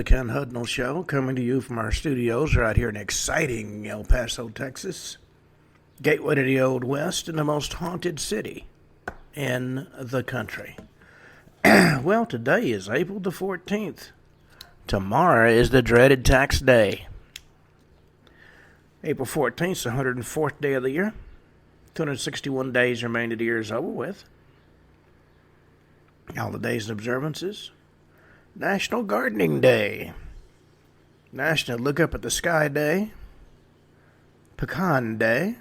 The Ken Hudnall Show, coming to you from our studios right here in exciting El Paso, Texas. Gateway to the Old West and the most haunted city in the country. Well, today is April the 14th. Tomorrow is the dreaded tax day. April 14th is the 104th day of the year. 261 days remain to the year is over with. All the days and observances. National Gardening Day. National Look Up at the Sky Day. Pecan Day.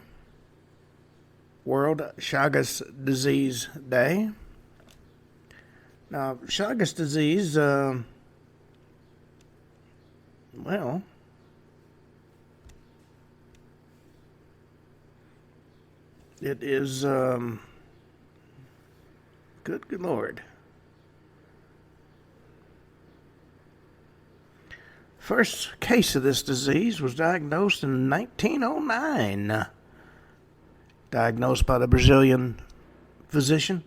World Chagas Disease Day. Now, Chagas disease, well, it is, good Lord. First case of this disease was diagnosed in 1909. Diagnosed by the Brazilian physician,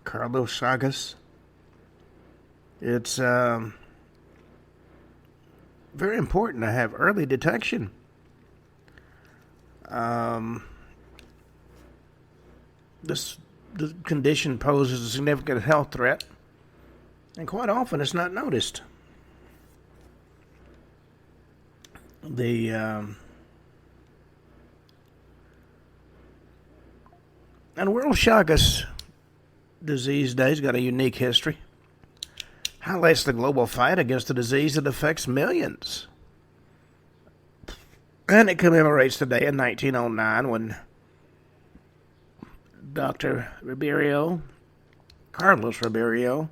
Carlos Chagas. It's very important to have early detection. This condition poses a significant health threat, and quite often it's not noticed. And World Chagas Disease Day's got a unique history. Highlights the global fight against a disease that affects millions. And it commemorates the day in 1909 when Dr. Carlos Ribeiro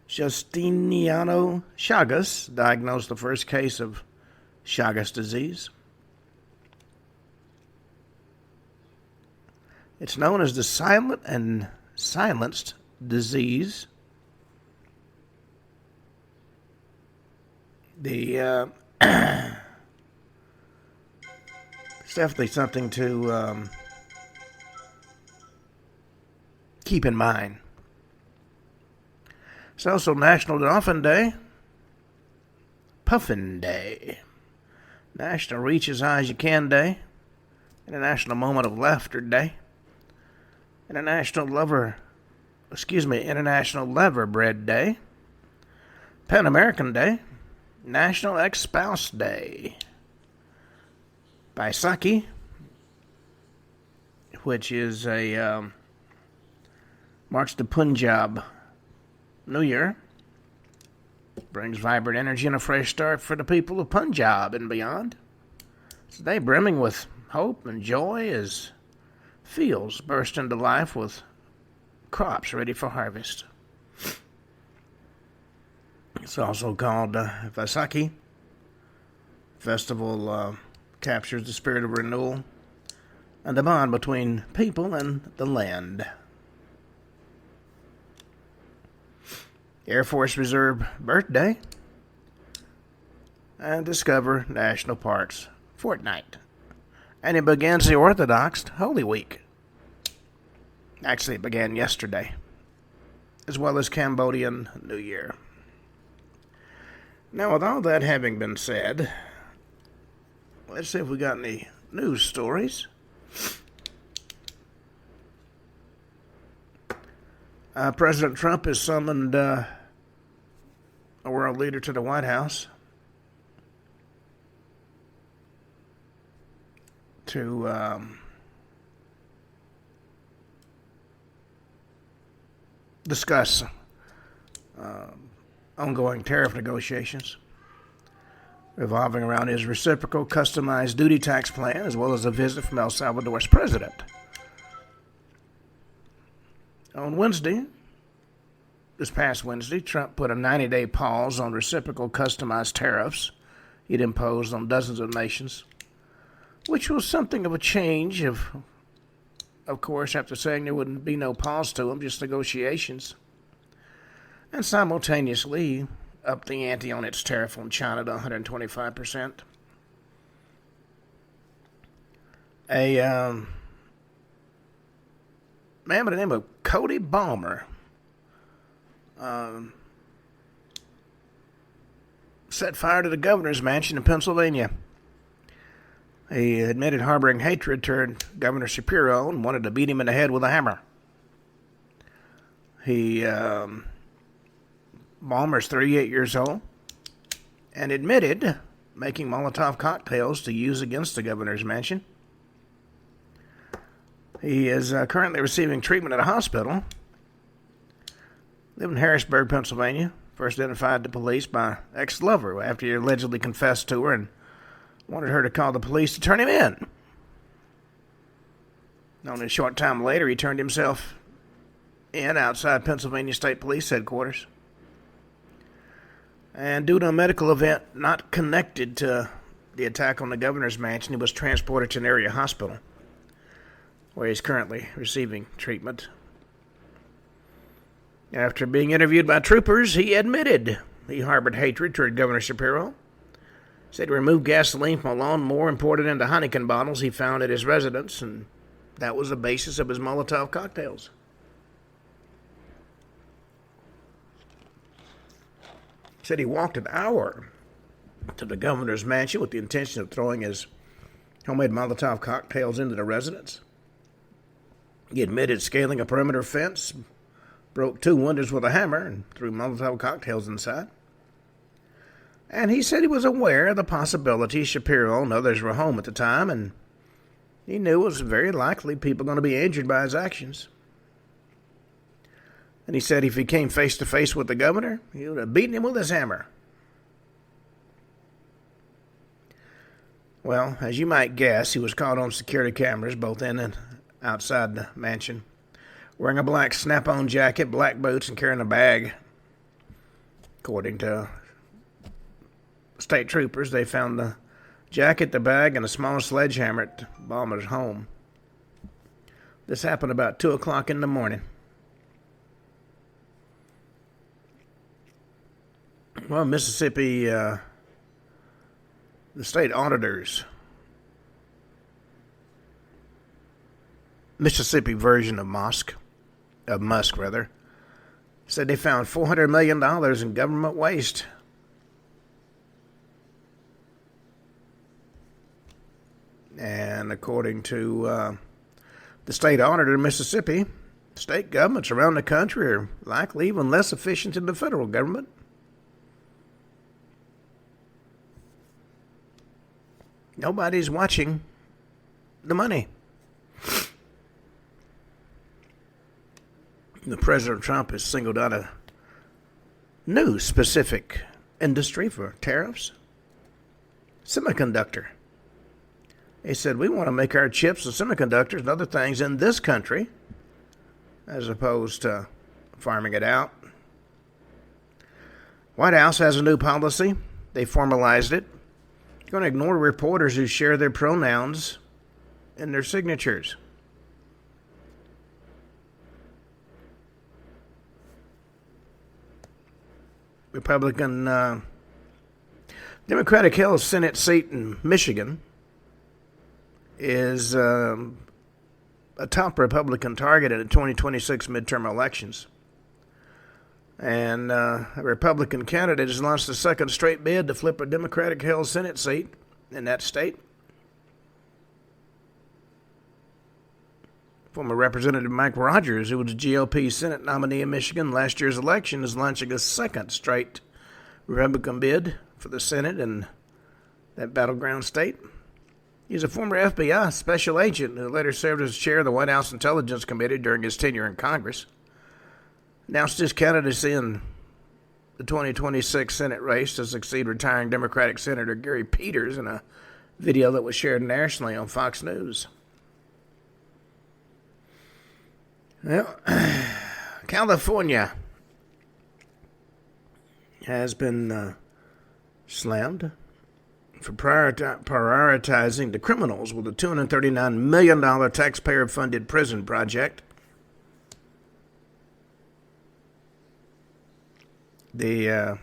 Justiniano Chagas diagnosed the first case of Chagas disease. It's known as the silent and silenced disease. It's definitely something to keep in mind. It's also National Dolphin Day, Puffin Day, National Reach as High as You Can Day, International Moment of Laughter Day, International Lever Bread Day, Pan American Day, National Ex-Spouse Day, Baisakhi, which is marks the Punjab New Year, brings vibrant energy and a fresh start for the people of Punjab and beyond. It's a day brimming with hope and joy as fields burst into life with crops ready for harvest. It's also called Vaisakhi. Festival captures the spirit of renewal and the bond between people and the land. Air Force Reserve Birthday and Discover National Parks Fortnight. And it begins the Orthodox Holy Week. Actually, it began yesterday, as well as Cambodian New Year. Now, with all that having been said, let's see if we got any news stories. President Trump has summoned a world leader to the White House to discuss ongoing tariff negotiations revolving around his reciprocal customized duty tax plan, as well as a visit from El Salvador's president. On this past Wednesday, Trump put a 90-day pause on reciprocal customized tariffs he'd imposed on dozens of nations, which was something of a change, of course, after saying there wouldn't be no pause to them, just negotiations. And simultaneously upped the ante on its tariff on China to 125%. A man by the name of Cody Balmer set fire to the governor's mansion in Pennsylvania. He admitted harboring hatred toward Governor Shapiro and wanted to beat him in the head with a hammer. Ballmer's 38 years old and admitted making Molotov cocktails to use against the governor's mansion. He is currently receiving treatment at a hospital. Lived in Harrisburg, Pennsylvania. First identified to police by ex-lover after he allegedly confessed to her and wanted her to call the police to turn him in. Only a short time later, he turned himself in outside Pennsylvania State Police headquarters. And due to a medical event not connected to the attack on the governor's mansion, he was transported to an area hospital where he's currently receiving treatment. After being interviewed by troopers, he admitted he harbored hatred toward Governor Shapiro. Said he removed gasoline from a lawnmower and poured it into Heineken bottles he found at his residence, and that was the basis of his Molotov cocktails. Said he walked an hour to the governor's mansion with the intention of throwing his homemade Molotov cocktails into the residence. He admitted scaling a perimeter fence, broke 2 windows with a hammer, and threw Molotov cocktails inside. And he said he was aware of the possibility Shapiro and others were home at the time, and he knew it was very likely people going to be injured by his actions. And he said if he came face to face with the governor, he would have beaten him with his hammer. Well, as you might guess, he was caught on security cameras both in and outside the mansion, wearing a black snap-on jacket, black boots, and carrying a bag. According to state troopers, they found the jacket, the bag, and a small sledgehammer at Ballmer's home. This happened about 2 o'clock in the morning. Well, Mississippi, the state auditors, Mississippi version of Musk, said they found $400 million in government waste. And according to the state auditor in Mississippi, state governments around the country are likely even less efficient than the federal government. Nobody's watching the money. The President Trump has singled out a new specific industry for tariffs: semiconductor. He said, we want to make our chips and semiconductors and other things in this country as opposed to farming it out. White House has a new policy. They formalized it. They're going to ignore reporters who share their pronouns in their signatures. Democratic-held Senate seat in Michigan is a top Republican target in the 2026 midterm elections. And a Republican candidate has launched a second straight bid to flip a Democratic-held Senate seat in that state. Former Representative Mike Rogers, who was a GOP Senate nominee in Michigan last year's election, is launching a second straight Republican bid for the Senate in that battleground state. He's a former FBI special agent who later served as chair of the White House Intelligence Committee during his tenure in Congress. Announced his candidacy in the 2026 Senate race to succeed retiring Democratic Senator Gary Peters in a video that was shared nationally on Fox News. Well, California has been slammed for prioritizing the criminals with a $239 million taxpayer-funded prison project. They're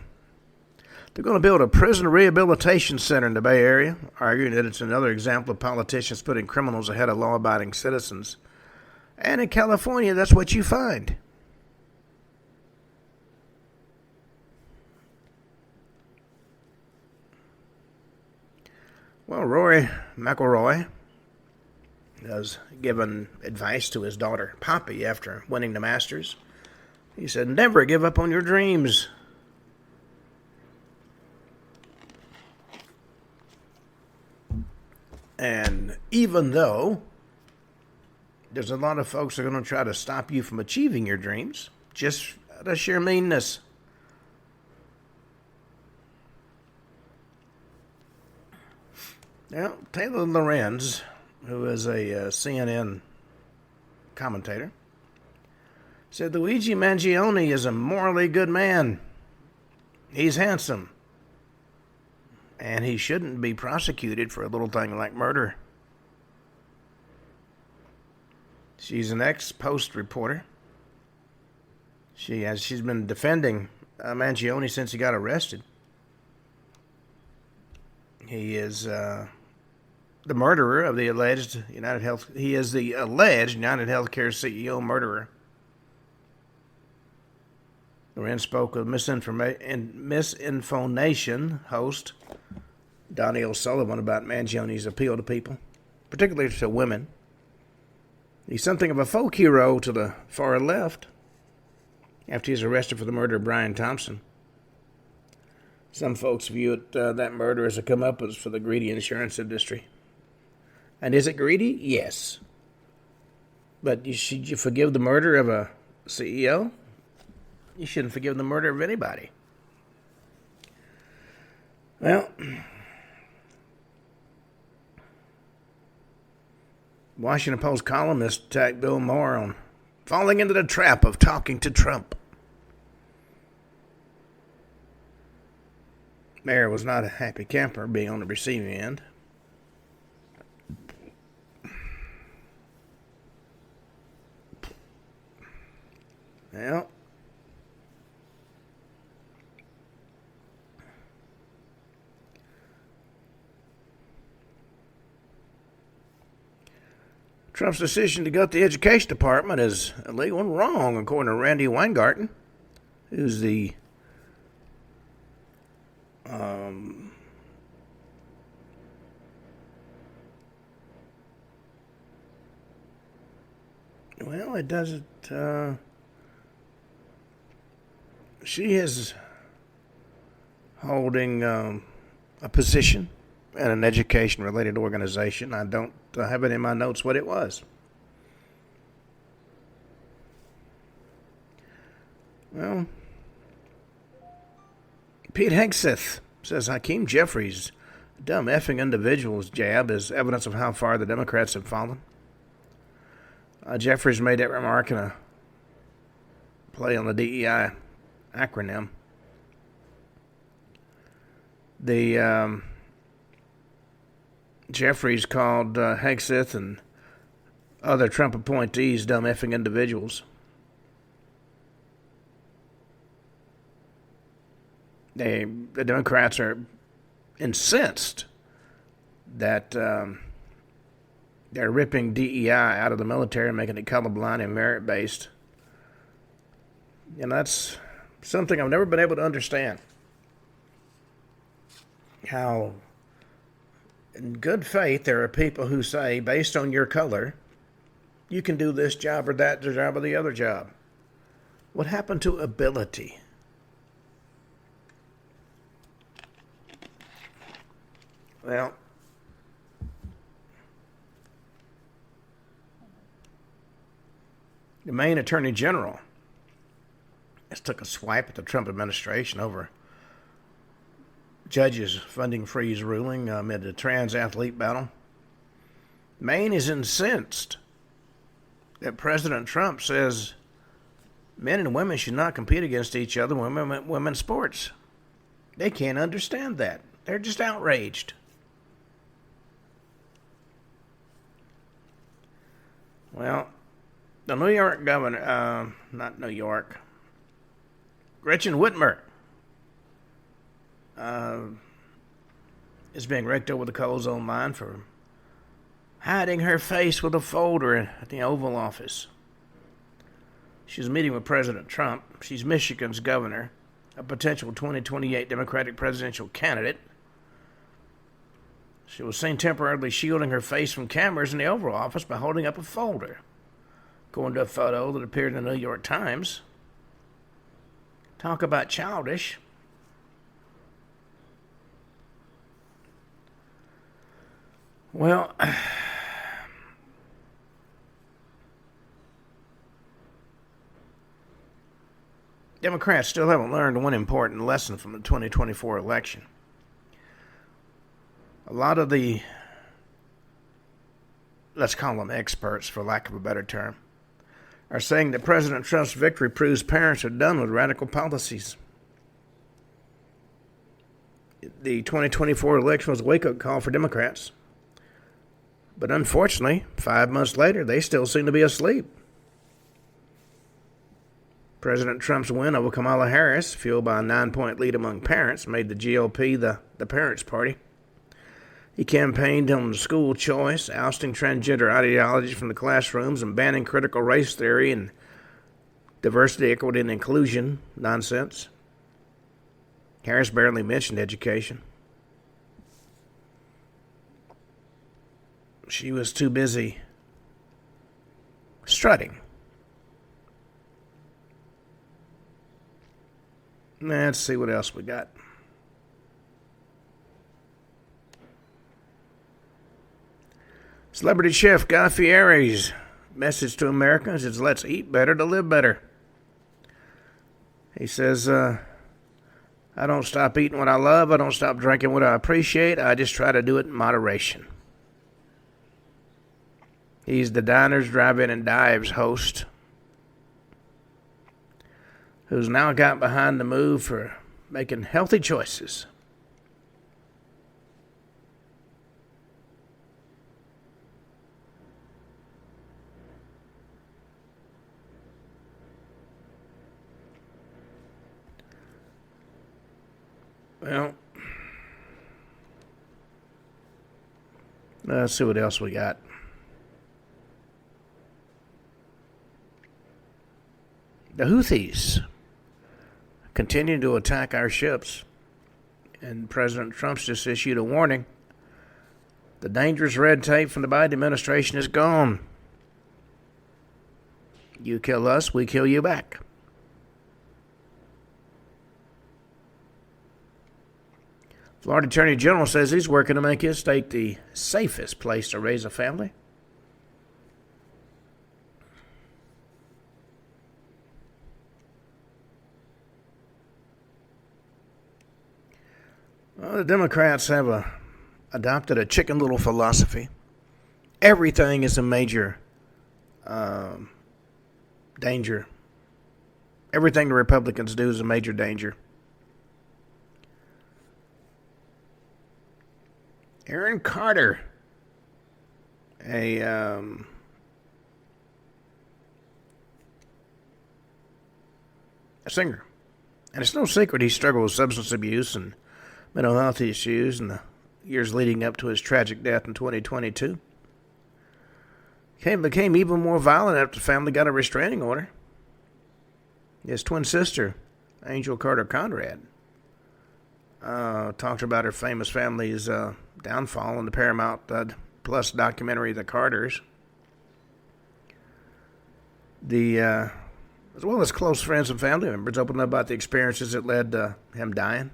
going to build a prison rehabilitation center in the Bay Area, arguing that it's another example of politicians putting criminals ahead of law-abiding citizens. And in California, that's what you find. Well, Rory McIlroy has given advice to his daughter, Poppy, after winning the Masters. He said, never give up on your dreams. And even though there's a lot of folks that are going to try to stop you from achieving your dreams, just out of sheer meanness. Now, Taylor Lorenz, who is a CNN commentator, said Luigi Mangione is a morally good man. He's handsome. And he shouldn't be prosecuted for a little thing like murder. She's an ex-Post reporter. She's been defending Mangione since he got arrested. He is the murderer of the alleged United Health. He is the alleged United Healthcare CEO murderer. Lorenz spoke with Misinformation host Donnie O'Sullivan about Mangione's appeal to people, particularly to women. He's something of a folk hero to the far left after he's arrested for the murder of Brian Thompson. Some folks view that murder as a comeuppance for the greedy insurance industry. And is it greedy? Yes. But should you forgive the murder of a CEO? You shouldn't forgive the murder of anybody. Well, Washington Post columnist attacked Bill Maher on falling into the trap of talking to Trump. Maher was not a happy camper being on the receiving end. Well, Trump's decision to gut the education department is illegal and wrong, according to Randy Weingarten, who's the well, it doesn't. She is holding a position in an education-related organization. I don't have it in my notes what it was. Well, Pete Hegseth says Hakeem Jeffries' dumb effing individual's jab is evidence of how far the Democrats have fallen. Jeffries made that remark in a play on the DEI acronym. The Jeffries called Hegseth and other Trump appointees dumb effing individuals. The Democrats are incensed that they're ripping DEI out of the military and making it colorblind and merit-based. And that's something I've never been able to understand. How, in good faith, there are people who say, based on your color, you can do this job or that job or the other job. What happened to ability? Well, the Maine Attorney General has took a swipe at the Trump administration over judges' funding freeze ruling amid the trans athlete battle. Maine is incensed that President Trump says men and women should not compete against each other in women's sports. They can't understand that. They're just outraged. Well, the New York governor, not New York, Gretchen Whitmer is being raked over the coals online for hiding her face with a folder at the Oval Office. She's meeting with President Trump. She's Michigan's governor, a potential 2028 Democratic presidential candidate. She was seen temporarily shielding her face from cameras in the Oval Office by holding up a folder. According to a photo that appeared in the New York Times. Talk about childish. Well, Democrats still haven't learned one important lesson from the 2024 election. A lot of the, let's call them experts for lack of a better term, are saying that President Trump's victory proves parents are done with radical policies. The 2024 election was a wake-up call for Democrats. But unfortunately, 5 months later, they still seem to be asleep. President Trump's win over Kamala Harris, fueled by a 9-point lead among parents, made the GOP the parents' party. He campaigned on school choice, ousting transgender ideology from the classrooms and banning critical race theory and diversity, equity, and inclusion nonsense. Harris barely mentioned education. She was too busy strutting. Let's see what else we got. Celebrity chef Guy Fieri's message to Americans is let's eat better to live better. He says, I don't stop eating what I love. I don't stop drinking what I appreciate. I just try to do it in moderation. He's the Diners, Drive-In, and Dives host, who's now got behind the move for making healthy choices. Well, let's see what else we got. The Houthis continue to attack our ships, and President Trump's just issued a warning. The dangerous red tape from the Biden administration is gone. You kill us, we kill you back. Florida Attorney General says he's working to make his state the safest place to raise a family. Well, the Democrats have adopted a chicken little philosophy. Everything is a major danger. Everything the Republicans do is a major danger. Aaron Carter, a singer. And it's no secret he struggled with substance abuse and mental health issues in the years leading up to his tragic death in 2022. He became even more violent after the family got a restraining order. His twin sister, Angel Carter Conrad, talked about her famous family's downfall in the Paramount Plus documentary, The Carters. As well as close friends and family members opened up about the experiences that led to him dying,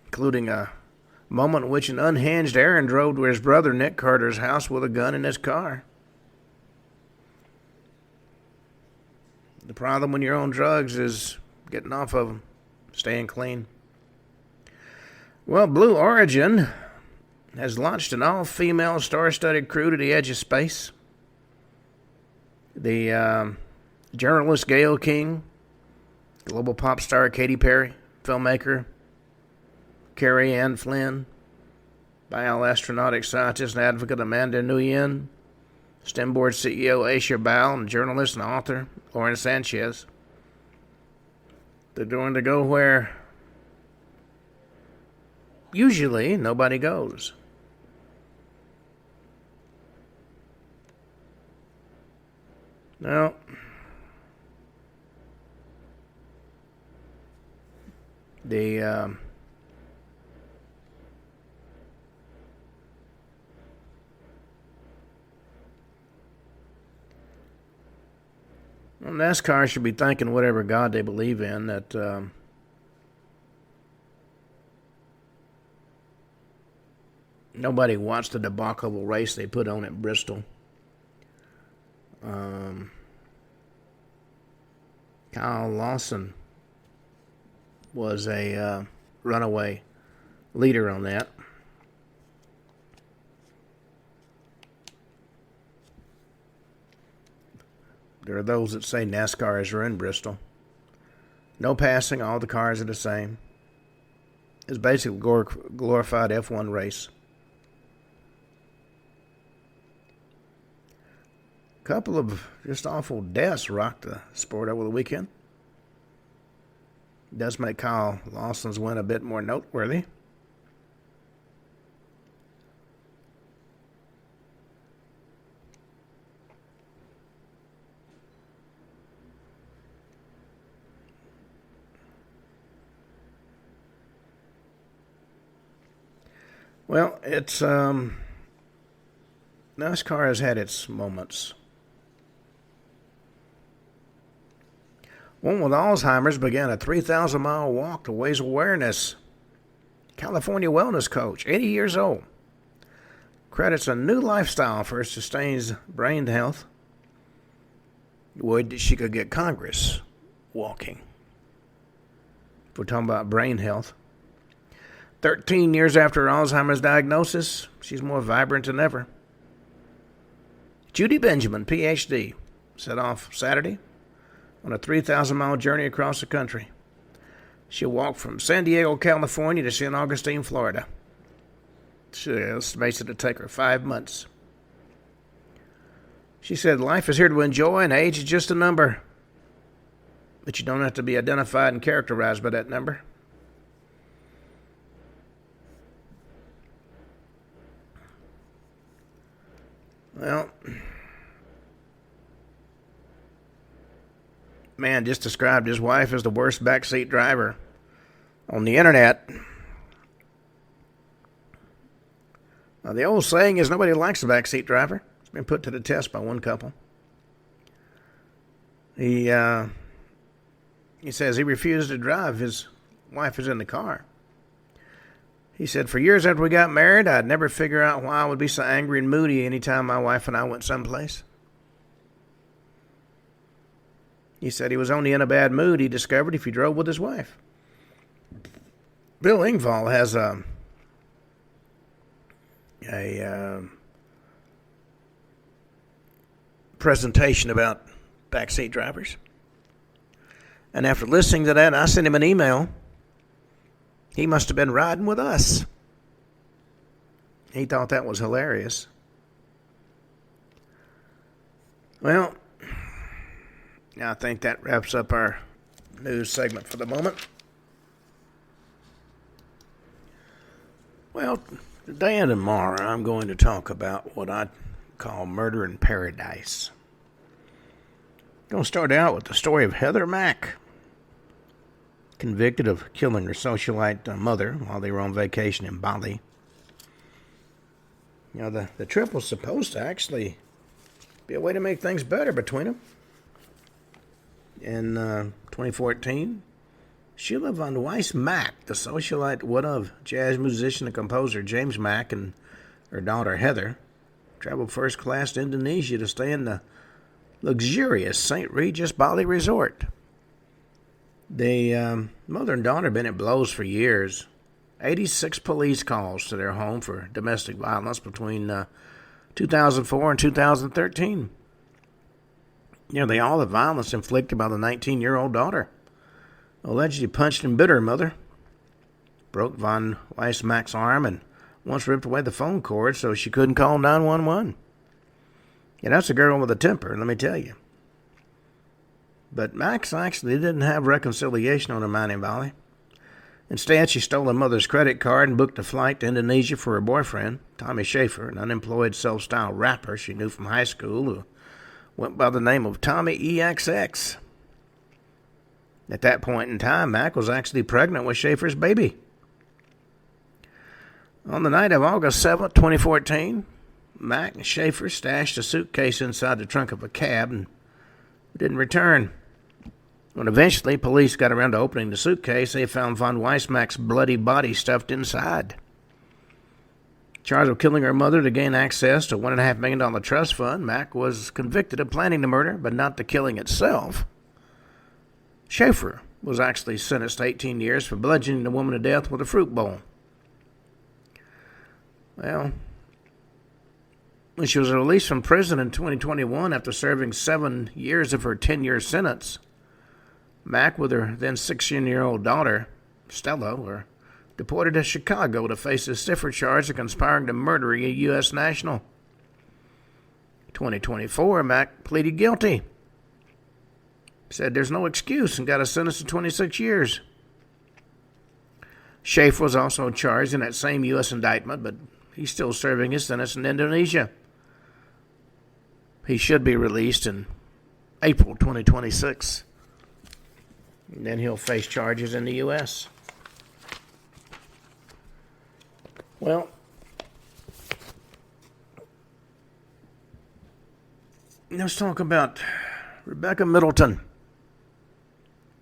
including a moment in which an unhinged Aaron drove to his brother Nick Carter's house with a gun in his car. The problem when you're on drugs is getting off of them, staying clean. Well, Blue Origin has launched an all-female star-studded crew to the edge of space. The journalist Gayle King, global pop star Katy Perry, filmmaker Carrie Ann Flynn, bioastronautic scientist and advocate Amanda Nguyen, STEM board CEO Aisha Bal, and journalist and author Lauren Sanchez. They're going to go where usually nobody goes. Now, the Well, NASCAR should be thanking whatever God they believe in that nobody watched the debacle race they put on at Bristol. Kyle Lawson was a runaway leader on that. There are those that say NASCAR has ruined Bristol. No passing, all the cars are the same. It's basically a glorified F1 race. A couple of just awful deaths rocked the sport over the weekend. It does make Kyle Lawson's win a bit more noteworthy. Well, it's NASCAR has had its moments. One with Alzheimer's began a 3,000-mile walk to raise awareness. California wellness coach, 80 years old, credits a new lifestyle for sustained brain health. Would she could get Congress walking. If we're talking about brain health. 13 years after her Alzheimer's diagnosis, she's more vibrant than ever. Judy Benjamin, Ph.D., set off Saturday on a 3,000-mile journey across the country. She'll walk from San Diego, California to St. Augustine, Florida. She estimates it'll take her 5 months. She said, life is here to enjoy and age is just a number. But you don't have to be identified and characterized by that number. Well, man just described his wife as the worst backseat driver on the internet. Now, the old saying is nobody likes a backseat driver. It's been put to the test by one couple. He says he refused to drive. His wife is in the car. He said, for years after we got married, I'd never figure out why I would be so angry and moody anytime my wife and I went someplace. He said he was only in a bad mood, he discovered, if he drove with his wife. Bill Engvall has a presentation about backseat drivers. And after listening to that, I sent him an email. He must have been riding with us. He thought that was hilarious. Well, I think that wraps up our news segment for the moment. Well, today and tomorrow I'm going to talk about what I call murder in paradise. I'm going to start out with the story of Heather Mack, convicted of killing her socialite mother while they were on vacation in Bali. You know, the trip was supposed to actually be a way to make things better between them. In 2014, Sheila von Weiss Mack, the socialite widow of jazz musician and composer James Mack, and her daughter Heather, traveled first class to Indonesia to stay in the luxurious St. Regis Bali resort. The mother and daughter have been at blows for years. 86 police calls to their home for domestic violence between 2004 and 2013. Nearly all the violence inflicted by the 19-year-old daughter. Allegedly punched and bit her mother. Broke von Weissmack's arm and once ripped away the phone cord so she couldn't call 911. Yeah, that's a girl with a temper, let me tell you. But Max actually didn't have reconciliation on her mind in Bali. Instead, she stole her mother's credit card and booked a flight to Indonesia for her boyfriend, Tommy Schaefer, an unemployed self-styled rapper she knew from high school who went by the name of Tommy EXX. At that point in time, Mac was actually pregnant with Schaefer's baby. On the night of August 7th, 2014, Mac and Schaefer stashed a suitcase inside the trunk of a cab and but didn't return. When eventually police got around to opening the suitcase, they found von Weissmack's bloody body stuffed inside. Charged with killing her mother to gain access to a $1.5 million trust fund, Mack was convicted of planning the murder, but not the killing itself. Schaefer was actually sentenced to 18 years for bludgeoning the woman to death with a fruit bowl. Well, when she was released from prison in 2021 after serving 7 years of her 10-year sentence, Mack, with her then 16-year-old daughter, Stella, were deported to Chicago to face a stiffer charge of conspiring to murder a U.S. national. In 2024, Mack pleaded guilty. Said there's no excuse and got a sentence of 26 years. Schaefer was also charged in that same U.S. indictment, but he's still serving his sentence in Indonesia. He should be released in April 2026. And then he'll face charges in the U.S. Well, let's talk about Rebecca Middleton.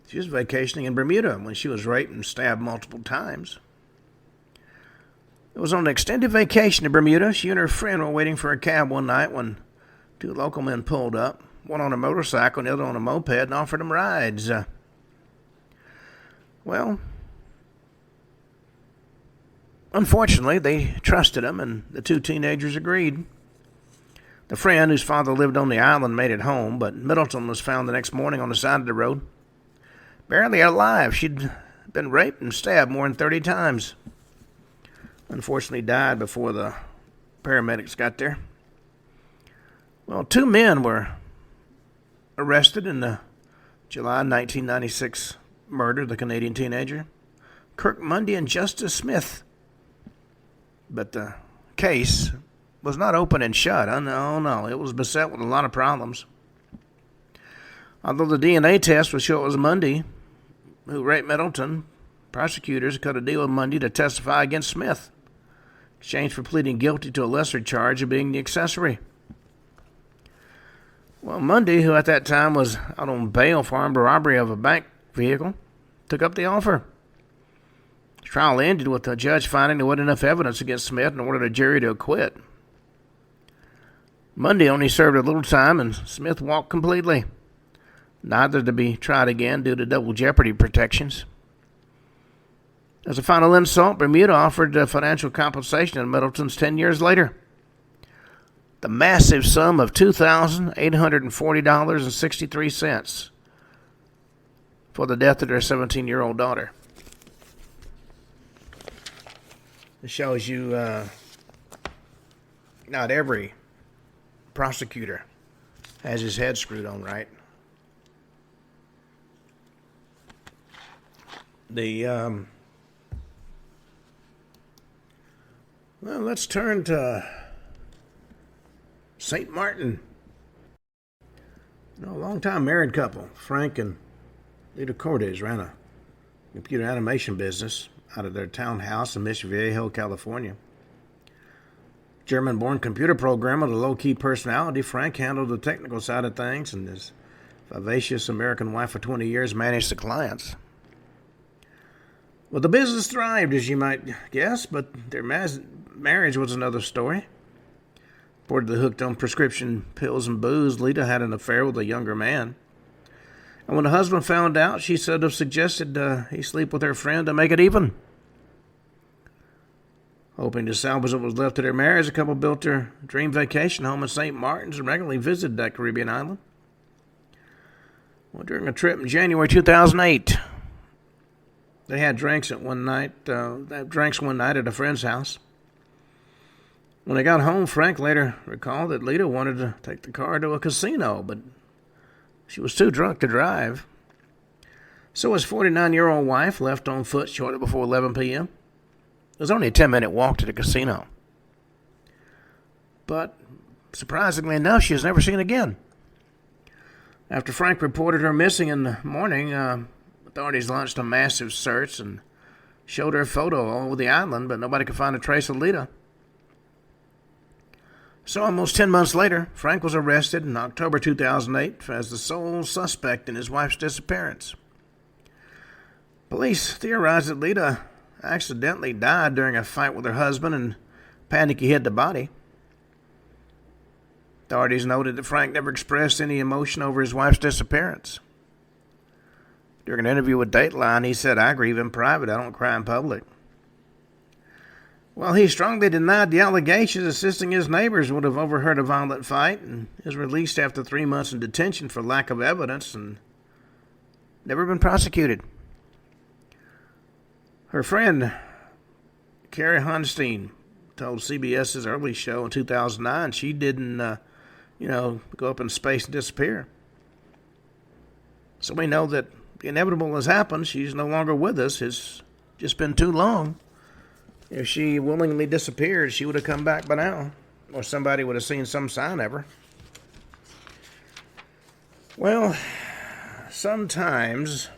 She was vacationing in Bermuda when she was raped and stabbed multiple times. It was on an extended vacation in Bermuda. She and her friend were waiting for a cab one night when two local men pulled up, one on a motorcycle and the other on a moped, and offered them rides. Well, unfortunately, they trusted him, and the two teenagers agreed. The friend, whose father lived on the island, made it home, but Middleton was found the next morning on the side of the road, barely alive. She'd been raped and stabbed more than 30 times. Unfortunately, died before the paramedics got there. Well, two men were arrested in the July 1996 murder of the Canadian teenager, Kirk Mundy and Justice Smith. But the case was not open and shut. Oh, no. It was beset with a lot of problems. Although the DNA test would show it was Mundy who raped Middleton, prosecutors cut a deal with Mundy to testify against Smith, in exchange for pleading guilty to a lesser charge of being the accessory. Well, Mundy, who at that time was out on bail for armed robbery of a bank vehicle, took up the offer. The trial ended with the judge finding there wasn't enough evidence against Smith and ordered a jury to acquit. Mundy only served a little time, and Smith walked completely, neither to be tried again due to double jeopardy protections. As a final insult, Bermuda offered financial compensation to Middleton's 10 years later. The massive sum of $2,840.63 for the death of their 17-year-old daughter. It shows you not every prosecutor has his head screwed on right. Well, let's turn to St. Martin. A long-time married couple, Frank and Lita Cordes, ran a computer animation business out of their townhouse in Mission Viejo, California. German-born computer programmer with a low-key personality, Frank handled the technical side of things, and his vivacious American wife for 20 years managed the clients. Well, the business thrived, as you might guess, but their marriage was another story. Reportedly hooked on prescription pills and booze, Lita had an affair with a younger man. And when the husband found out, she said have suggested he sleep with her friend to make it even. Hoping to salvage what was left of their marriage, the couple built their dream vacation home in St. Martin's and regularly visited that Caribbean island. Well, during a trip in January 2008, they had drinks one night at a friend's house. When they got home, Frank later recalled that Lita wanted to take the car to a casino, but she was too drunk to drive. So his 49-year-old wife left on foot shortly before 11 p.m. It was only a 10-minute walk to the casino. But surprisingly enough, she was never seen again. After Frank reported her missing in the morning, authorities launched a massive search and showed her photo all over the island, but nobody could find a trace of Lita. So almost 10 months later, Frank was arrested in October 2008 as the sole suspect in his wife's disappearance. Police theorized that Lita accidentally died during a fight with her husband and panicky hid the body. Authorities noted that Frank never expressed any emotion over his wife's disappearance. During an interview with Dateline, he said, "I grieve in private, I don't cry in public." Well, he strongly denied the allegations, insisting his neighbors would have overheard a violent fight, and is released after 3 months in detention for lack of evidence and never been prosecuted. Her friend, Carrie Hunstein, told CBS's early show in 2009 she didn't, go up in space and disappear. So we know that the inevitable has happened. She's no longer with us. It's just been too long. If she willingly disappeared, she would have come back by now, or somebody would have seen some sign of her. Well, sometimes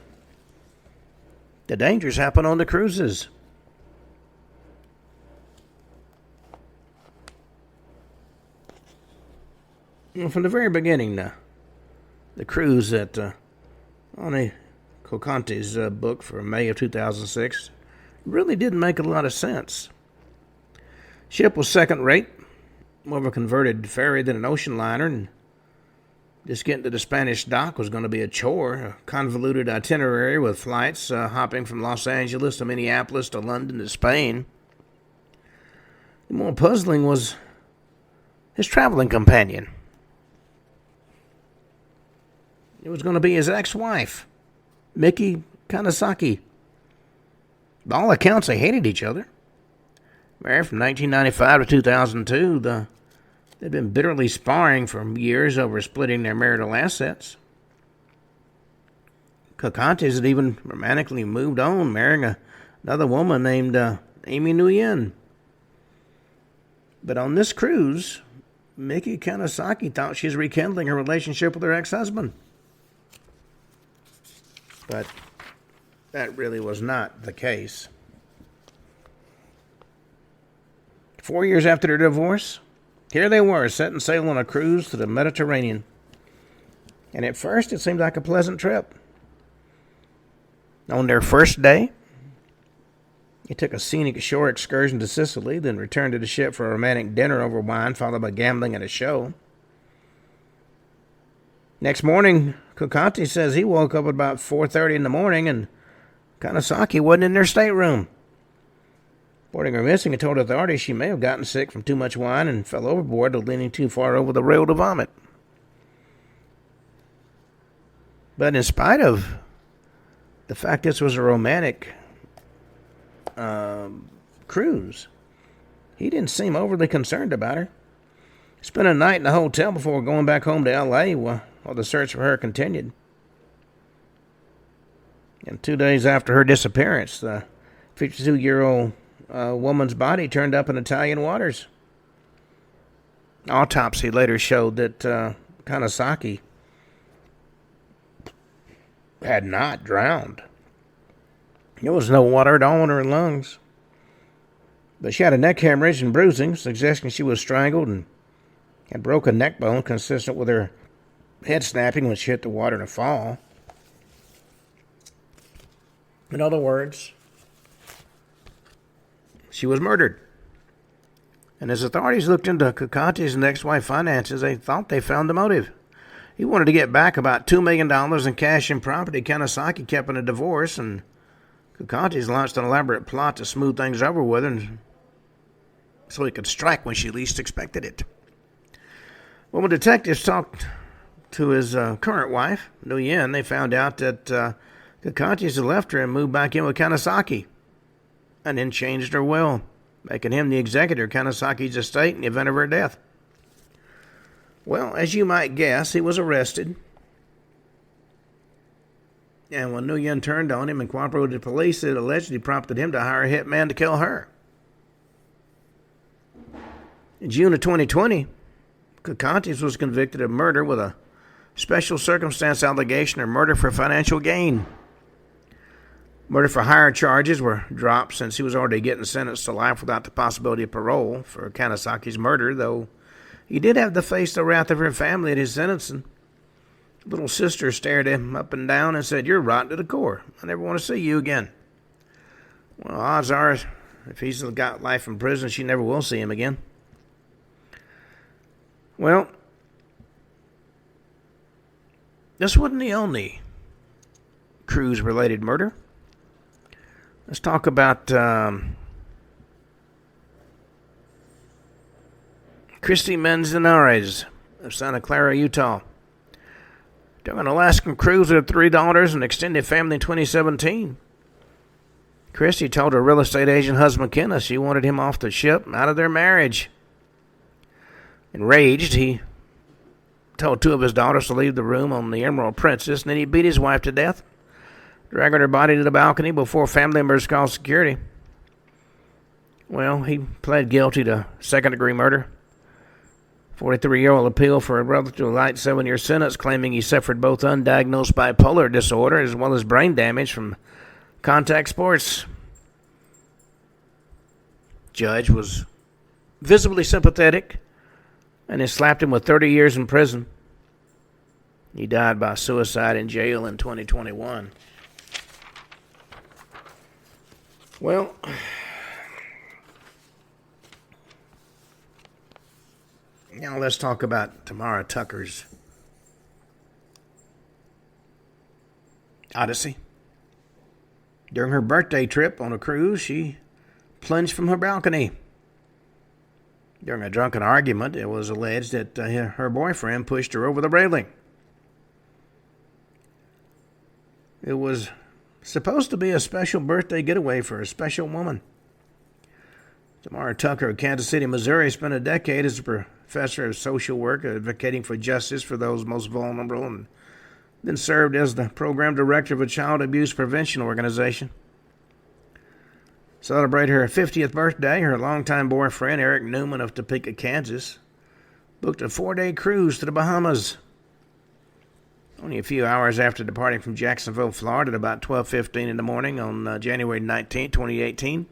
the dangers happen on the cruises. From the very beginning, the cruise that Ani Kokante's book for May of 2006 really didn't make a lot of sense. Ship was second-rate, more of a converted ferry than an ocean liner, and just getting to the Spanish dock was going to be a chore, a convoluted itinerary with flights hopping from Los Angeles to Minneapolis to London to Spain. The more puzzling was his traveling companion. It was going to be his ex-wife, Miki Kanazaki. By all accounts, they hated each other. Married from 1995 to 2002, they'd been bitterly sparring for years over splitting their marital assets. Kokantes had even romantically moved on, marrying another woman named Amy Nguyen. But on this cruise, Miki Kanazaki thought she was rekindling her relationship with her ex-husband. But that really was not the case. 4 years after their divorce, here they were, setting sail on a cruise to the Mediterranean. And at first, it seemed like a pleasant trip. On their first day, they took a scenic shore excursion to Sicily, then returned to the ship for a romantic dinner over wine, followed by gambling and a show. Next morning, Kokante says he woke up at about 4:30 in the morning and Kanazaki wasn't in their stateroom. Reporting her missing, and told authorities she may have gotten sick from too much wine and fell overboard, leaning too far over the rail to vomit. But in spite of the fact this was a romantic cruise, he didn't seem overly concerned about her. Spent a night in the hotel before going back home to L.A. while the search for her continued. And 2 days after her disappearance, the 52-year-old woman's body turned up in Italian waters. Autopsy later showed that Kanazaki had not drowned. There was no water at all in her lungs. But she had a neck hemorrhage and bruising, suggesting she was strangled and had broken neck bone consistent with her head snapping when she hit the water in a fall. In other words, she was murdered. And as authorities looked into Kokante's and ex-wife finances, they thought they found the motive. He wanted to get back about $2 million in cash and property Kanazaki kept in a divorce, and Kokante's launched an elaborate plot to smooth things over with her so he could strike when she least expected it. When detectives talked to his current wife, Nguyen, they found out that Kokantes had left her and moved back in with Kanazaki, and then changed her will, making him the executor of Kanazaki's estate in the event of her death. Well, as you might guess, he was arrested. And when Nguyen turned on him and cooperated with the police, it allegedly prompted him to hire a hitman to kill her. In June of 2020, Kokantes was convicted of murder with a special circumstance allegation of murder for financial gain. Murder for hire charges were dropped since he was already getting sentenced to life without the possibility of parole for Kanazaki's murder, though He did have to face the wrath of her family at his sentencing. Little sister stared at him up and down and said, "You're rotten to the core. I never want to see you again." Well, odds are, if he's got life in prison, she never will see him again. Well, this wasn't the only cruise-related murder. Let's talk about Christy Manzanares of Santa Clara, Utah. During an Alaskan cruise with her 3 daughters and extended family in 2017, Christy told her real estate agent husband Kenneth she wanted him off the ship and out of their marriage. Enraged, he told 2 of his daughters to leave the room on the Emerald Princess, and then he beat his wife to death, dragging her body to the balcony before family members called security. Well, he pled guilty to second-degree murder. 43-year-old appealed for a relatively light 7-year sentence, claiming he suffered both undiagnosed bipolar disorder as well as brain damage from contact sports. Judge was visibly sympathetic and has slapped him with 30 years in prison. He died by suicide in jail in 2021. Well, now let's talk about Tamara Tucker's odyssey. During her birthday trip on a cruise, she plunged from her balcony. During a drunken argument, it was alleged that her boyfriend pushed her over the railing. It was supposed to be a special birthday getaway for a special woman. Tamara Tucker of Kansas City, Missouri, spent a decade as a professor of social work advocating for justice for those most vulnerable, and then served as the program director of a child abuse prevention organization. Celebrate her 50th birthday, her longtime boyfriend, Eric Newman of Topeka, Kansas, booked a 4-day cruise to the Bahamas. Only a few hours after departing from Jacksonville, Florida, at about 12:15 in the morning on January 19, 2018,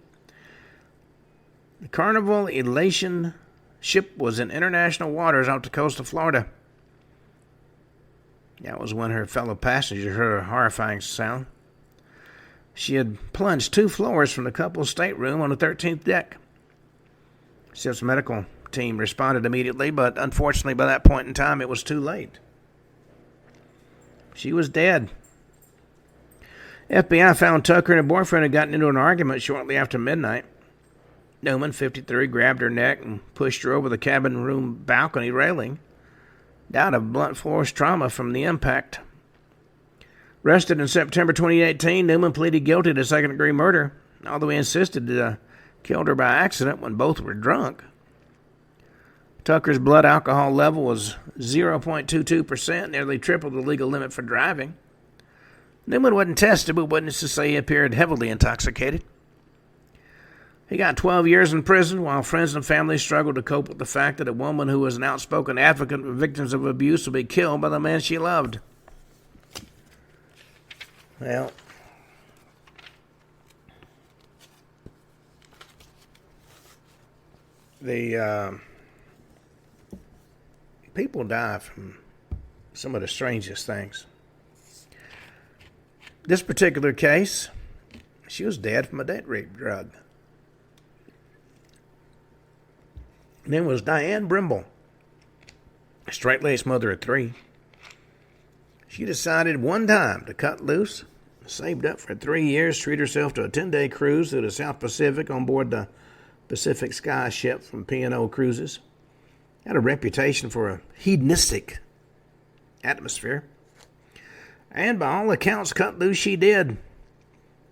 the Carnival Elation ship was in international waters off the coast of Florida. That was when her fellow passengers heard a horrifying sound. She had plunged 2 floors from the couple's stateroom on the 13th deck. Ship's medical team responded immediately, but unfortunately by that point in time it was too late. She was dead. FBI found Tucker and her boyfriend had gotten into an argument shortly after midnight. Newman, 53, grabbed her neck and pushed her over the cabin room balcony railing. Died of blunt force trauma from the impact. Arrested in September 2018, Newman pleaded guilty to second-degree murder, although he insisted that killed her by accident when both were drunk. Tucker's blood alcohol level was 0.22%, nearly triple the legal limit for driving. Newman wasn't tested, but witnesses say he appeared heavily intoxicated. He got 12 years in prison, while friends and family struggled to cope with the fact that a woman who was an outspoken advocate for victims of abuse would be killed by the man she loved. Well, the people die from some of the strangest things. This particular case, she was dead from a date rape drug. Her name was Diane Brimble, a straight-laced mother of 3. She decided one time to cut loose, saved up for 3 years, treat herself to a 10-day cruise through the South Pacific on board the Pacific Sky ship from P&O Cruises. Had a reputation for a hedonistic atmosphere. And by all accounts, cut loose she did.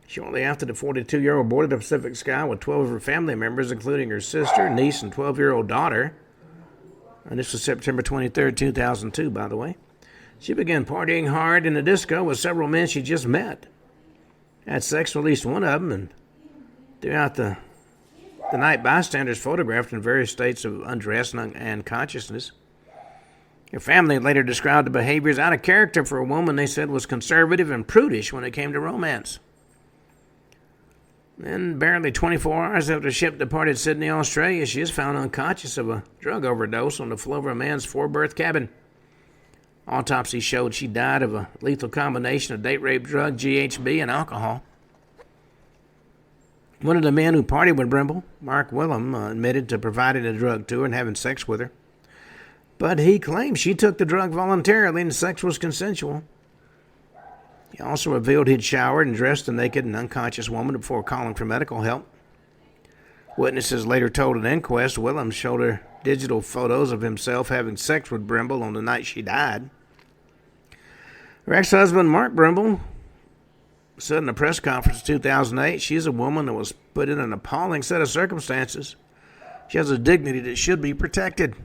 Shortly after, the 42-year-old boarded the Pacific Sky with 12 of her family members, including her sister, niece, and 12-year-old daughter. And this was September 23rd, 2002, by the way. She began partying hard in a disco with several men she just met. Had sex with at least one of them, and throughout the night, bystanders photographed in various states of undress and unconsciousness. Her family later described the behavior as out of character for a woman they said was conservative and prudish when it came to romance. Then, barely 24 hours after the ship departed Sydney, Australia, she is found unconscious of a drug overdose on the floor of a man's four-berth cabin. Autopsy showed she died of a lethal combination of date rape drug, GHB, and alcohol. One of the men who partied with Brimble, Mark Willem, admitted to providing the drug to her and having sex with her. But he claimed she took the drug voluntarily and sex was consensual. He also revealed he'd showered and dressed the naked and unconscious woman before calling for medical help. Witnesses later told an inquest Willem showed her digital photos of himself having sex with Brimble on the night she died. Her ex-husband, Mark Brimble, said in a press conference in 2008, she's a woman that was put in an appalling set of circumstances. She has a dignity that should be protected.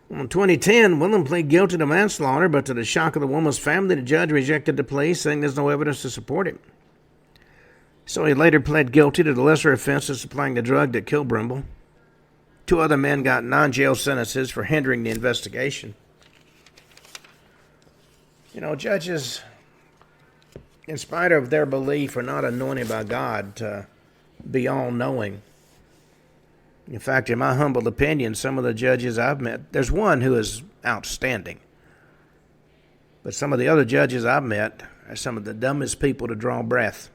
In 2010, Willem pleaded guilty to manslaughter, but to the shock of the woman's family, the judge rejected the plea, saying there's no evidence to support it. So he later pled guilty to the lesser offense of supplying the drug that killed Brimble. Two other men got non-jail sentences for hindering the investigation. You know, judges, in spite of their belief, are not anointed by God to be all-knowing. In fact, in my humble opinion, some of the judges I've met, there's one who is outstanding. But some of the other judges I've met are some of the dumbest people to draw breath.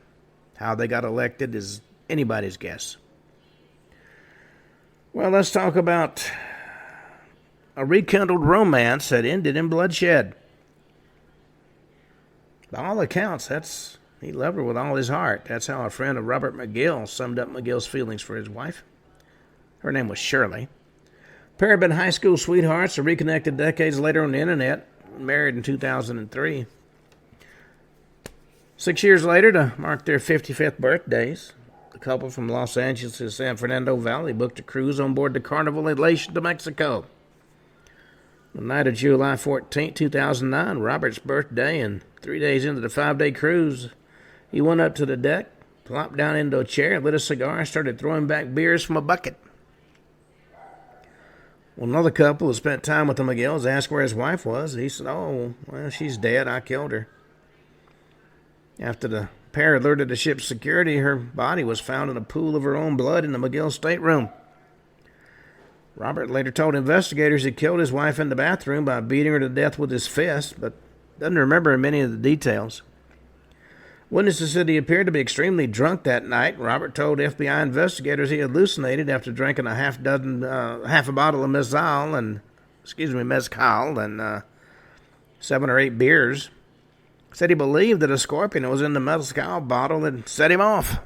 How they got elected is anybody's guess. Well, let's talk about a rekindled romance that ended in bloodshed. By all accounts, he loved her with all his heart. That's how a friend of Robert McGill summed up McGill's feelings for his wife. Her name was Shirley. The pair had been high school sweethearts, and reconnected decades later on the internet, married in 2003. 6 years later, to mark their 55th birthdays, the couple from Los Angeles to San Fernando Valley booked a cruise on board the Carnival Elation to Mexico. The night of July 14, 2009, Robert's birthday, and 3 days into the 5-day cruise, he went up to the deck, plopped down into a chair, lit a cigar, and started throwing back beers from a bucket. Well, another couple who spent time with the McGills asked where his wife was. He said, "Oh, well, she's dead. I killed her." After the pair alerted the ship's security, her body was found in a pool of her own blood in the McGill stateroom. Robert later told investigators he killed his wife in the bathroom by beating her to death with his fist, but doesn't remember many of the details. Witnesses said he appeared to be extremely drunk that night. Robert told FBI investigators he hallucinated after drinking a half a bottle of mezcal and 7 or 8 beers. Said he believed that a scorpion was in the mezcal bottle and set him off.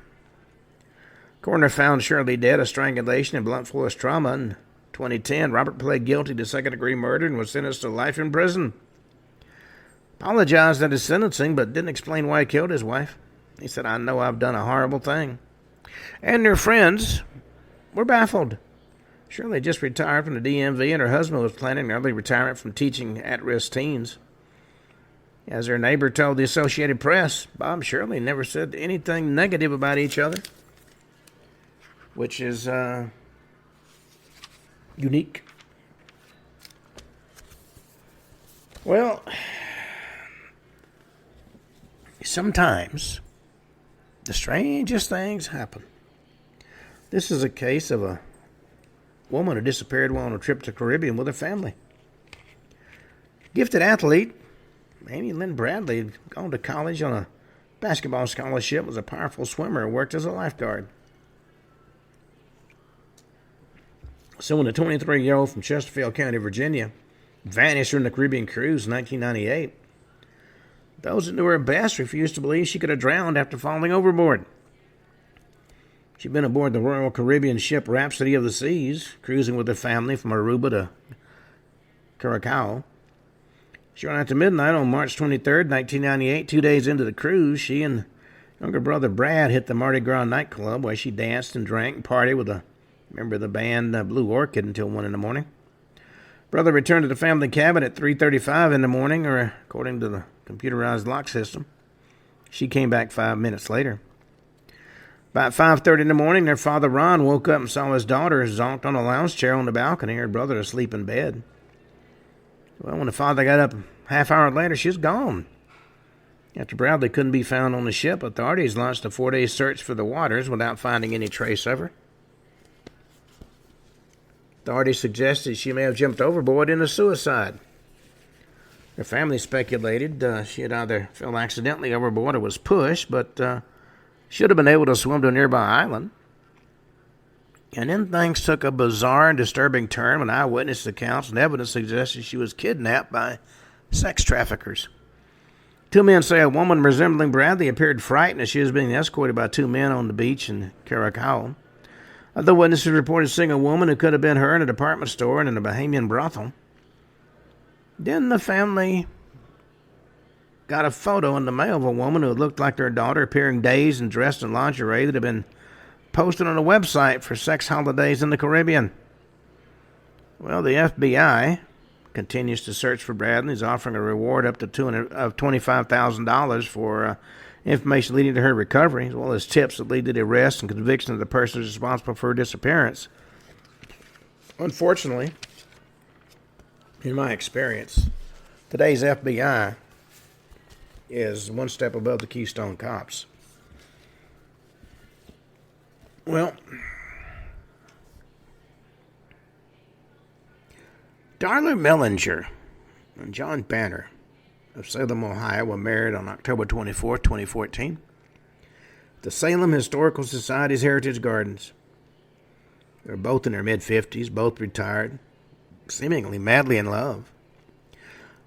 Coroner found Shirley dead of strangulation and blunt force trauma. In 2010, Robert pled guilty to second-degree murder and was sentenced to life in prison. Apologized at his sentencing, but didn't explain why he killed his wife. He said, "I know I've done a horrible thing." And their friends were baffled. Shirley just retired from the DMV, and her husband was planning an early retirement from teaching at-risk teens. As her neighbor told the Associated Press, Bob and Shirley never said anything negative about each other, which is unique. Well, sometimes the strangest things happen. This is a case of a woman who disappeared while on a trip to the Caribbean with her family. Gifted athlete, Amy Lynn Bradley had gone to college on a basketball scholarship, was a powerful swimmer, and worked as a lifeguard. So when the 23-year-old from Chesterfield County, Virginia, vanished during the Caribbean cruise in 1998, those that knew her best refused to believe she could have drowned after falling overboard. She'd been aboard the Royal Caribbean ship Rhapsody of the Seas, cruising with her family from Aruba to Curacao. Shortly after midnight on March 23rd, 1998, 2 days into the cruise, she and younger brother Brad hit the Mardi Gras nightclub where she danced and drank and partied with a member of the band Blue Orchid until 1 in the morning. Brother returned to the family cabin at 3:35 in the morning, or according to the computerized lock system. She came back 5 minutes later. About 5:30 in the morning, their father Ron woke up and saw his daughter zonked on a lounge chair on the balcony, her brother asleep in bed. Well, when the father got up a half hour later, she was gone. After Bradley couldn't be found on the ship, authorities launched a 4-day search for the waters without finding any trace of her. Authorities suggested she may have jumped overboard in a suicide. Her family speculated she had either fell accidentally overboard or was pushed, but should have been able to swim to a nearby island. And then things took a bizarre and disturbing turn when eyewitness accounts and evidence suggested she was kidnapped by sex traffickers. 2 men say a woman resembling Bradley appeared frightened as she was being escorted by 2 men on the beach in Caracas. Other witnesses reported seeing a woman who could have been her in a department store and in a Bahamian brothel. Then the family got a photo in the mail of a woman who looked like their daughter, appearing dazed and dressed in lingerie that had been posted on a website for sex holidays in the Caribbean. Well, the FBI continues to search for Bradley. He's offering a reward up to $25,000 for information leading to her recovery, as well as tips that lead to the arrest and conviction of the person responsible for her disappearance. Unfortunately, in my experience, today's FBI is one step above the Keystone Cops. Well, Darla Mellinger and John Banner of Salem, Ohio, were married on October 24, 2014, at the Salem Historical Society's Heritage Gardens. They were both in their mid-50s, both retired, seemingly madly in love.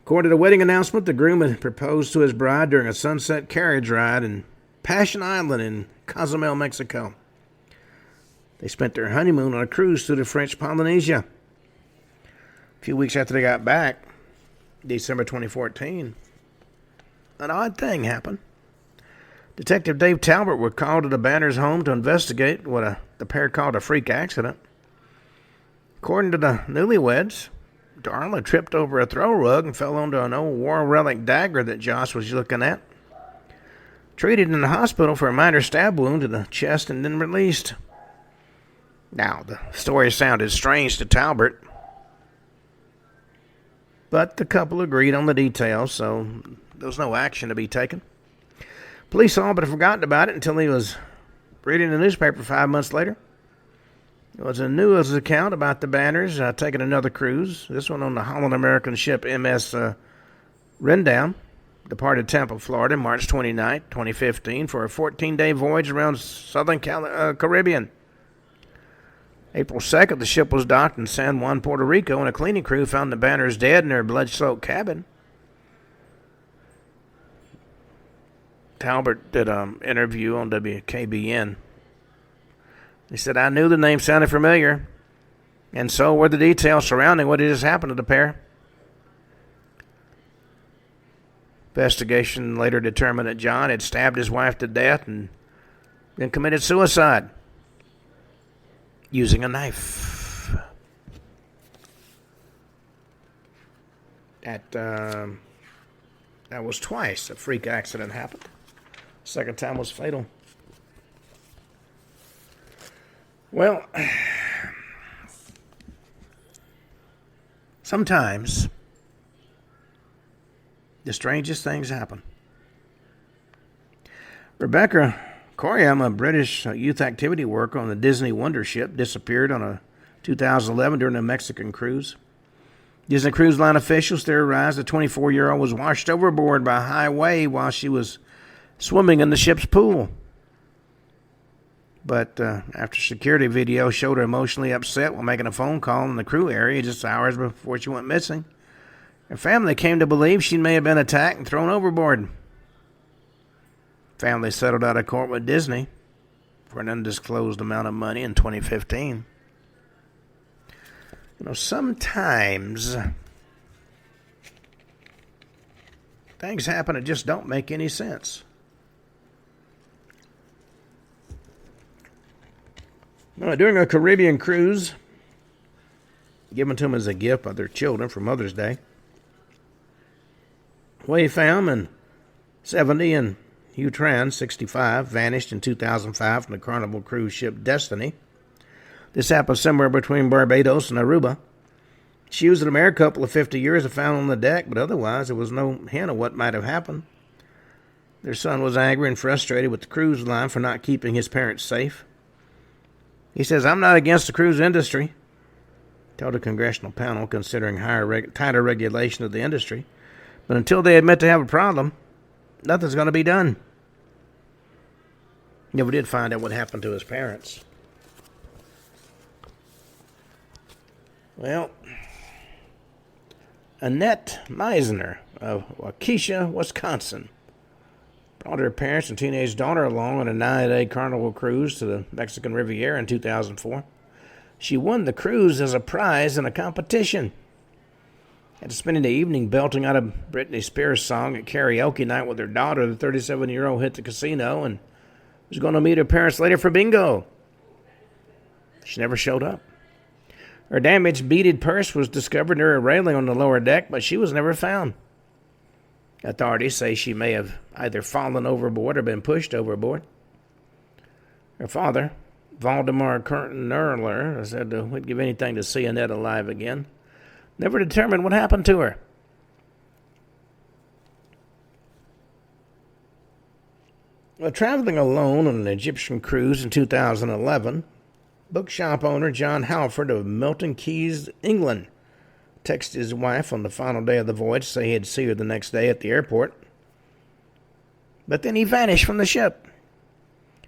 According to the wedding announcement, the groom had proposed to his bride during a sunset carriage ride in Passion Island in Cozumel, Mexico. They spent their honeymoon on a cruise through the French Polynesia. A few weeks after they got back, December 2014, an odd thing happened. Detective Dave Talbot was called to the Banner's home to investigate what the pair called a freak accident. According to the newlyweds, Darla tripped over a throw rug and fell onto an old war relic dagger that Josh was looking at. Treated in the hospital for a minor stab wound to the chest and then released. Now, the story sounded strange to Talbot, but the couple agreed on the details, so there was no action to be taken. Police all but forgotten about it until he was reading the newspaper 5 months later. There was a news account about the Banners taking another cruise, this one on the Holland American ship MS Rendown, departed Tampa, Florida, March 29, 2015, for a 14-day voyage around southern Caribbean. April 2nd, the ship was docked in San Juan, Puerto Rico, and a cleaning crew found the Banners dead in their blood-soaked cabin. Talbot did an interview on WKBN. He said, "I knew the name sounded familiar, and so were the details surrounding what had just happened to the pair." Investigation later determined that John had stabbed his wife to death and then committed suicide using a knife. That was twice a freak accident happened. Second time was fatal. Well, sometimes the strangest things happen. Rebecca Coryam, a British youth activity worker on the Disney Wonder ship, disappeared on a 2011 during a Mexican cruise. Disney Cruise Line officials theorized the 24-year-old was washed overboard by a high wave while she was swimming in the ship's pool. But after security video showed her emotionally upset while making a phone call in the crew area just hours before she went missing, her family came to believe she may have been attacked and thrown overboard. Family settled out of court with Disney for an undisclosed amount of money in 2015. You know, sometimes things happen that just don't make any sense. During a Caribbean cruise given to them as a gift by their children for Mother's Day, Wei Pham and 70 and Hugh Tran, 65, vanished in 2005 from the Carnival cruise ship Destiny. This happened somewhere between Barbados and Aruba. She was a married couple of 50 years and found on the deck, but otherwise there was no hint of what might have happened. Their son was angry and frustrated with the cruise line for not keeping his parents safe. He says, "I'm not against the cruise industry," told a congressional panel considering tighter regulation of the industry. "But until they admit they have a problem, nothing's going to be done." Never did find out what happened to his parents. Well, Annette Meisner of Waukesha, Wisconsin, brought her parents and teenage daughter along on a 9-day Carnival cruise to the Mexican Riviera in 2004. She won the cruise as a prize in a competition. After spending the evening belting out a Britney Spears song at karaoke night with her daughter, the 37-year-old hit the casino and was going to meet her parents later for bingo. She never showed up. Her damaged beaded purse was discovered near a railing on the lower deck, but she was never found. Authorities say she may have either fallen overboard or been pushed overboard. Her father, Valdemar Kurtnerler, said he'd give anything to see Annette alive again. Never determined what happened to her. Well, traveling alone on an Egyptian cruise in 2011, bookshop owner John Halford of Milton Keynes, England, texted his wife on the final day of the voyage to say he'd see her the next day at the airport. But then he vanished from the ship.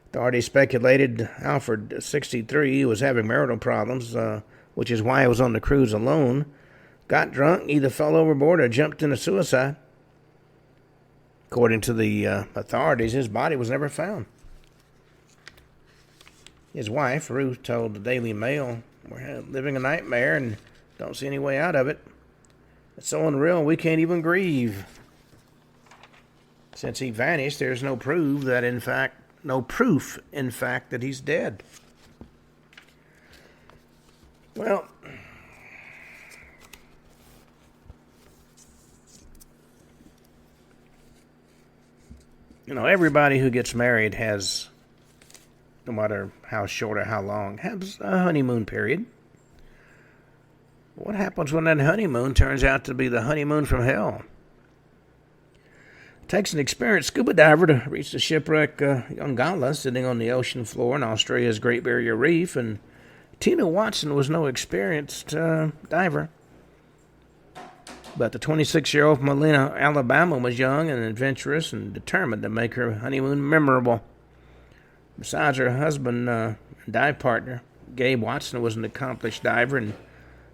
Authorities speculated Halford, 63, was having marital problems, which is why he was on the cruise alone, got drunk, either fell overboard or jumped into suicide. According to the authorities, his body was never found. His wife, Ruth, told the Daily Mail, "We're living a nightmare and don't see any way out of it. It's so unreal we can't even grieve." Since he vanished, there's no proof, in fact, that he's dead. Well, everybody who gets married has, no matter how short or how long, has a honeymoon period. What happens when that honeymoon turns out to be the honeymoon from hell? It takes an experienced scuba diver to reach the shipwreck Yongala sitting on the ocean floor in Australia's Great Barrier Reef, and Tina Watson was no experienced diver. But the 26-year-old from Helena, Alabama was young and adventurous and determined to make her honeymoon memorable. Besides her husband and dive partner, Gabe Watson was an accomplished diver, and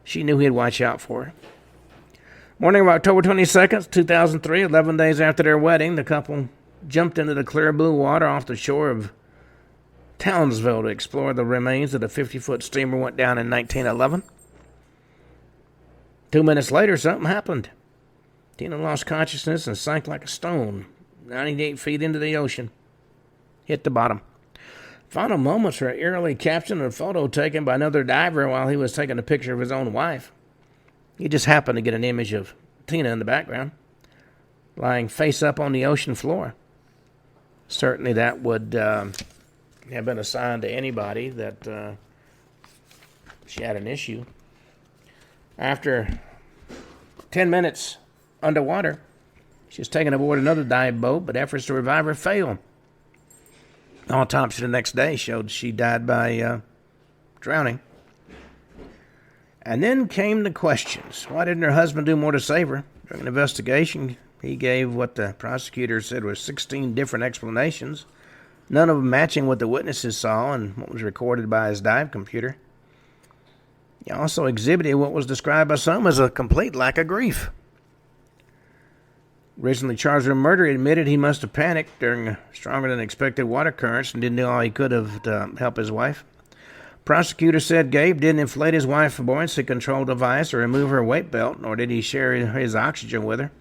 she knew he'd watch out for her. Morning of October 22nd, 2003, 11 days after their wedding, the couple jumped into the clear blue water off the shore of Townsville to explore the remains of the 50-foot steamer went down in 1911. 2 minutes later, something happened. Tina lost consciousness and sank like a stone, 98 feet into the ocean. Hit the bottom. Final moments were eerily captured in a photo taken by another diver while he was taking a picture of his own wife. He just happened to get an image of Tina in the background, lying face up on the ocean floor. Certainly that would have been a sign to anybody that she had an issue. After 10 minutes underwater, she was taken aboard another dive boat, but efforts to revive her failed. Autopsy the next day showed she died by drowning. And then came the questions. Why didn't her husband do more to save her? During an investigation, he gave what the prosecutor said were 16 different explanations, none of them matching what the witnesses saw and what was recorded by his dive computer. He also exhibited what was described by some as a complete lack of grief. Originally charged with murder, he admitted he must have panicked during stronger than expected water currents and didn't do all he could have to help his wife. Prosecutor said Gabe didn't inflate his wife's buoyancy control device or remove her weight belt, nor did he share his oxygen with her.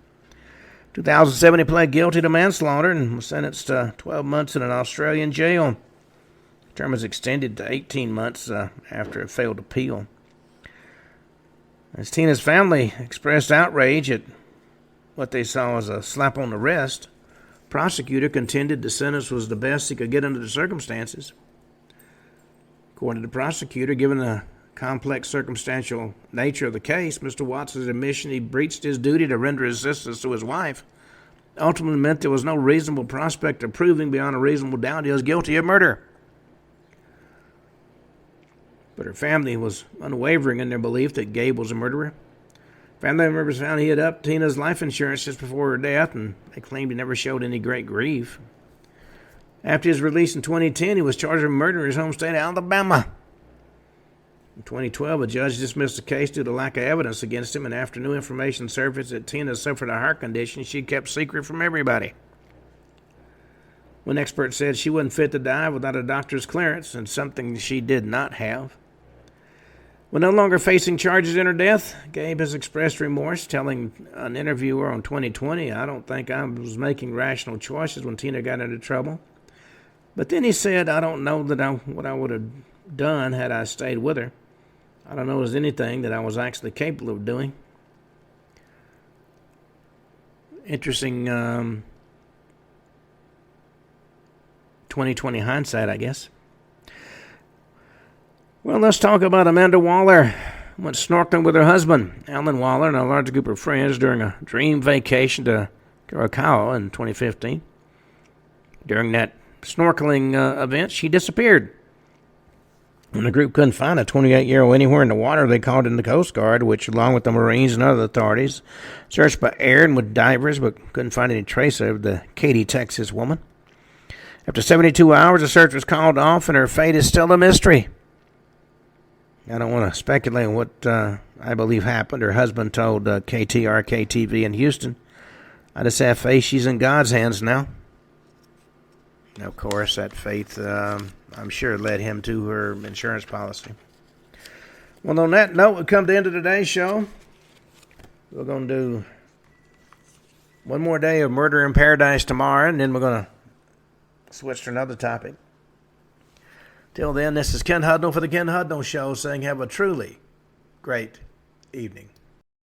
2007, he pled guilty to manslaughter and was sentenced to 12 months in an Australian jail. The term was extended to 18 months after it failed to appeal. As Tina's family expressed outrage at what they saw as a slap on the wrist, prosecutor contended the sentence was the best he could get under the circumstances. According to the prosecutor, given the complex circumstantial nature of the case, Mr. Watson's admission he breached his duty to render assistance to his wife ultimately meant there was no reasonable prospect of proving beyond a reasonable doubt he was guilty of murder. But her family was unwavering in their belief that Gabe was a murderer. Family members found he had upped Tina's life insurance just before her death, and they claimed he never showed any great grief. After his release in 2010, he was charged with murder in his home state of Alabama. In 2012, a judge dismissed the case due to lack of evidence against him, and after new information surfaced that Tina suffered a heart condition she kept secret from everybody. One expert said she wasn't fit to die without a doctor's clearance, and something she did not have. When no longer facing charges in her death, Gabe has expressed remorse, telling an interviewer on 2020, "I don't think I was making rational choices when Tina got into trouble." But then he said, "I don't know what I would have done had I stayed with her. I don't know if there's anything that I was actually capable of doing." Interesting 2020 hindsight, I guess. Well, let's talk about Amanda Waller. Went snorkeling with her husband, Alan Waller, and a large group of friends during a dream vacation to Curacao in 2015. During that snorkeling event, she disappeared. When the group couldn't find a 28-year-old anywhere in the water, they called in the Coast Guard, which, along with the Marines and other authorities, searched by air and with divers, but couldn't find any trace of the Katy, Texas woman. After 72 hours, the search was called off, and her fate is still a mystery. I don't want to speculate on what I believe happened. Her husband told KTRK-TV in Houston, "I just have faith she's in God's hands now." And of course, that faith, I'm sure, led him to her insurance policy. Well, on that note, we come to the end of today's show. We're going to do one more day of Murder in Paradise tomorrow, and then we're going to switch to another topic. Till then, this is Ken Hudnall for the Ken Hudnall Show saying have a truly great evening.